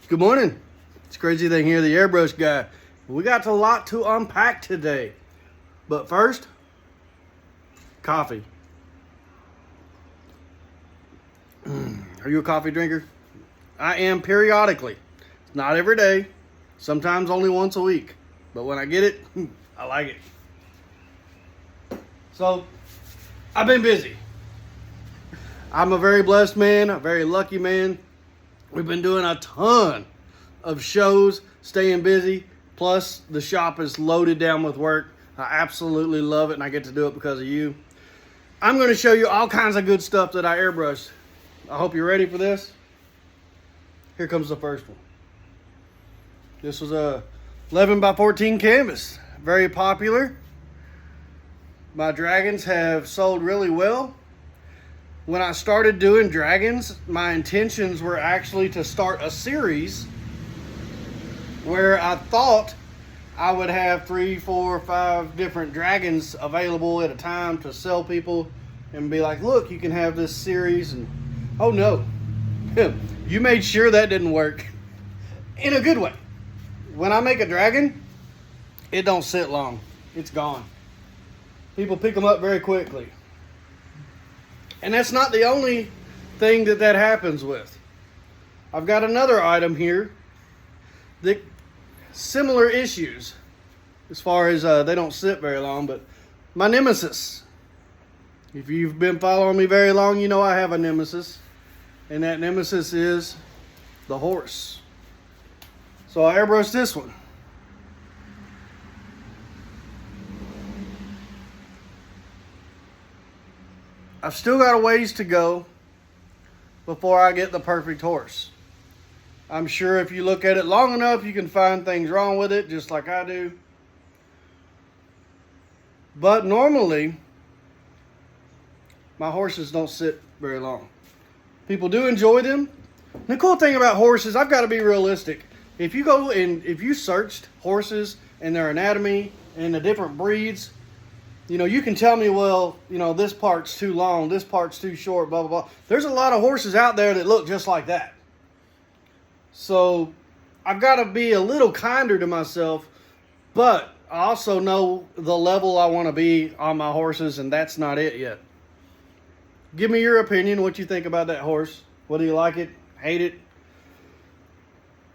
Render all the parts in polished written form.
Good morning. It's Crazything here, the Airbrush guy. We got a lot to unpack today. But first, coffee. Are you a coffee drinker? I am periodically. Not every day. Sometimes only once a week. But when I get it, I like it. So, I've been busy. I'm a very blessed man, a very lucky man. We've been doing a ton of shows, staying busy. Plus, the shop is loaded down with work. I absolutely love it, and I get to do it because of you. I'm going to show you all kinds of good stuff that I airbrushed. I hope you're ready for this. Here comes the first one. This was a 11 by 14 canvas. Very popular. My dragons have sold really well. When I started doing dragons, my intentions were actually to start a series where I thought I would have 3, 4, 5 different dragons available at a time to sell people and be like, look, you can have this series. And oh no, you made sure that didn't work in a good way. When I make a dragon, it don't sit long. It's gone. People pick them up very quickly. And that's not the only thing that happens with. I've got another item here that similar issues as far as they don't sit very long, but my nemesis. If you've been following me very long, you know I have a nemesis, and that nemesis is the horse. So I airbrushed this one. I've still got a ways to go before I get the perfect horse. I'm sure if you look at it long enough, you can find things wrong with it, just like I do. But normally, my horses don't sit very long. People do enjoy them. And the cool thing about horses, I've got to be realistic. If you go and if you searched horses and their anatomy and the different breeds, you know, you can tell me, well, you know, this part's too long, this part's too short, blah, blah, blah. There's a lot of horses out there that look just like that. So I've got to be a little kinder to myself, but I also know the level I want to be on my horses, and that's not it yet. Give me your opinion, what you think about that horse. Whether you like it, hate it.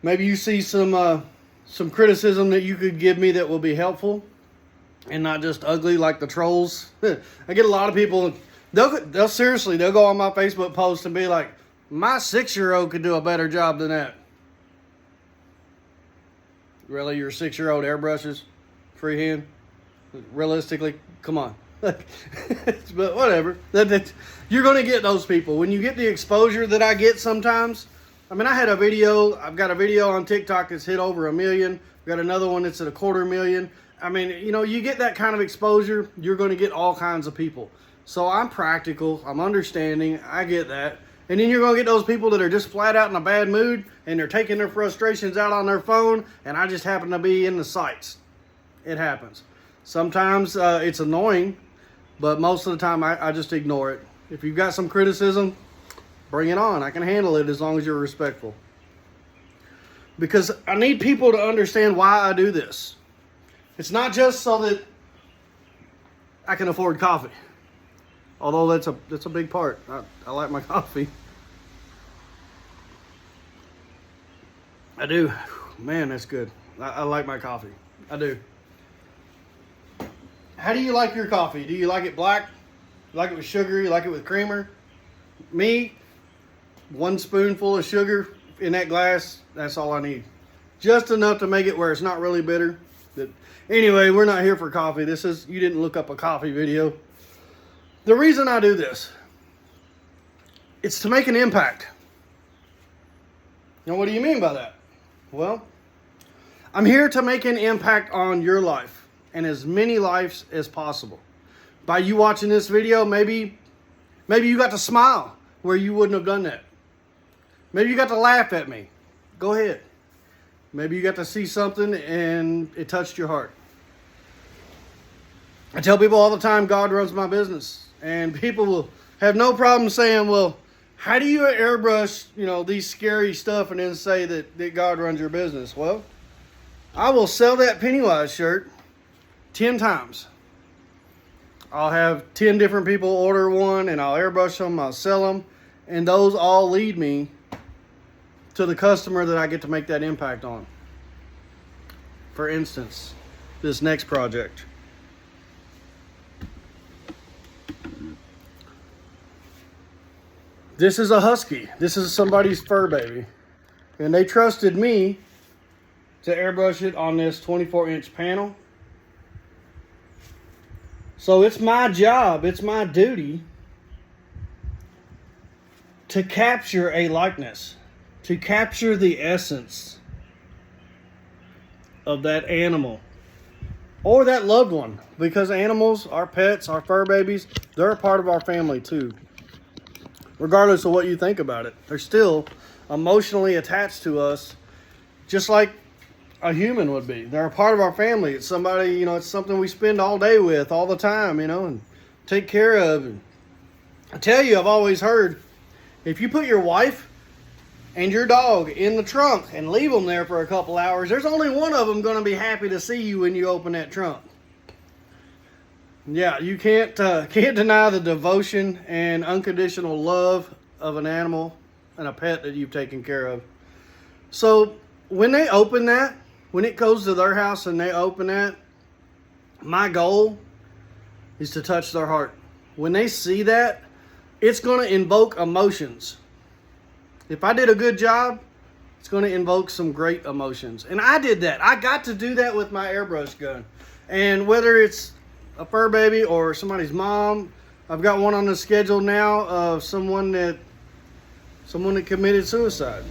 Maybe you see some criticism that you could give me that will be helpful. And not just ugly like the trolls. I get a lot of people, they'll seriously, they'll go on my Facebook post and be like, my 6-year-old could do a better job than that. Really, your 6-year-old airbrushes freehand? Realistically, come on. But whatever. You're going to get those people. When you get the exposure that I get sometimes, I mean, I've got a video on TikTok that's hit over 1 million. I've got another one that's at 250,000. I mean, you know, you get that kind of exposure, you're going to get all kinds of people. So I'm practical, I'm understanding, I get that. And then you're going to get those people that are just flat out in a bad mood, and they're taking their frustrations out on their phone, and I just happen to be in the sights. It happens. Sometimes it's annoying, but most of the time I just ignore it. If you've got some criticism, bring it on. I can handle it as long as you're respectful. Because I need people to understand why I do this. It's not just so that I can afford coffee. Although that's a big part. I like my coffee. I do. Man, that's good. I like my coffee. I do. How do you like your coffee? Do you like it black? You like it with sugar? You like it with creamer? Me, 1 spoonful of sugar in that glass, that's all I need. Just enough to make it where it's not really bitter. But anyway, we're not here for coffee. You didn't look up a coffee video. The reason I do this, it's to make an impact. Now, what do you mean by that? Well, I'm here to make an impact on your life and as many lives as possible. By you watching this video, maybe you got to smile where you wouldn't have done that. Maybe you got to laugh at me. Go ahead. Maybe you got to see something and it touched your heart. I tell people all the time, God runs my business. And people will have no problem saying, well, How do you airbrush, these scary stuff and then say that God runs your business? Well, I will sell that Pennywise shirt 10 times. I'll have 10 different people order one, and I'll airbrush them, I'll sell them, and those all lead me to the customer that I get to make that impact on. For instance, this next project. This is a husky. This is somebody's fur baby. And they trusted me to airbrush it on this 24-inch panel. So it's my job, it's my duty to capture a likeness, to capture the essence of that animal or that loved one. Because animals, our pets, our fur babies, they're a part of our family too. Regardless of what you think about it, they're still emotionally attached to us, just like a human would be. They're a part of our family. It's somebody, it's something we spend all day with, all the time, and take care of. And I tell you, I've always heard, if you put your wife and your dog in the trunk and leave them there for a couple hours, there's only one of them going to be happy to see you when you open that trunk. Yeah, you can't deny the devotion and unconditional love of an animal and a pet that you've taken care of. So when they open that, when it goes to their house and they open that, my goal is to touch their heart. When they see that, it's going to invoke emotions. If I did a good job, it's going to invoke some great emotions. And I did that. I got to do that with my airbrush gun. And whether it's a fur baby or somebody's mom, I've got one on the schedule now of someone that committed suicide.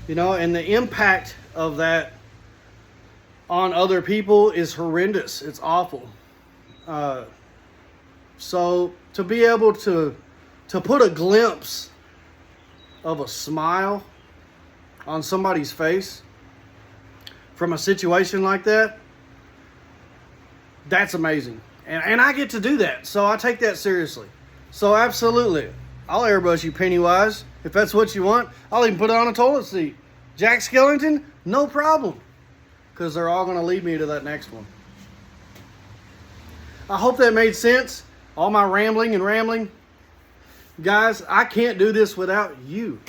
And the impact of that on other people is horrendous. It's awful. So to be able to put a glimpse of a smile on somebody's face from a situation like that, that's amazing. And I get to do that. So I take that seriously. So absolutely, I'll airbrush you Pennywise if that's what you want. I'll even put it on a toilet seat. Jack Skellington, no problem. Because they're all going to lead me to that next one. I hope that made sense. All my rambling. Guys, I can't do this without you.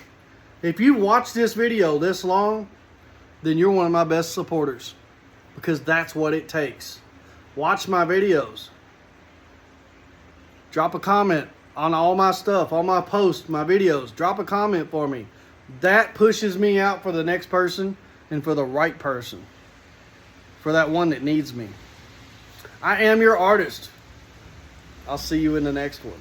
If you watch this video this long, then you're one of my best supporters. Because that's what it takes. Watch my videos. Drop a comment on all my stuff, all my posts, my videos. Drop a comment for me. That pushes me out for the next person and for the right person. For that one that needs me. I am your artist. I'll see you in the next one.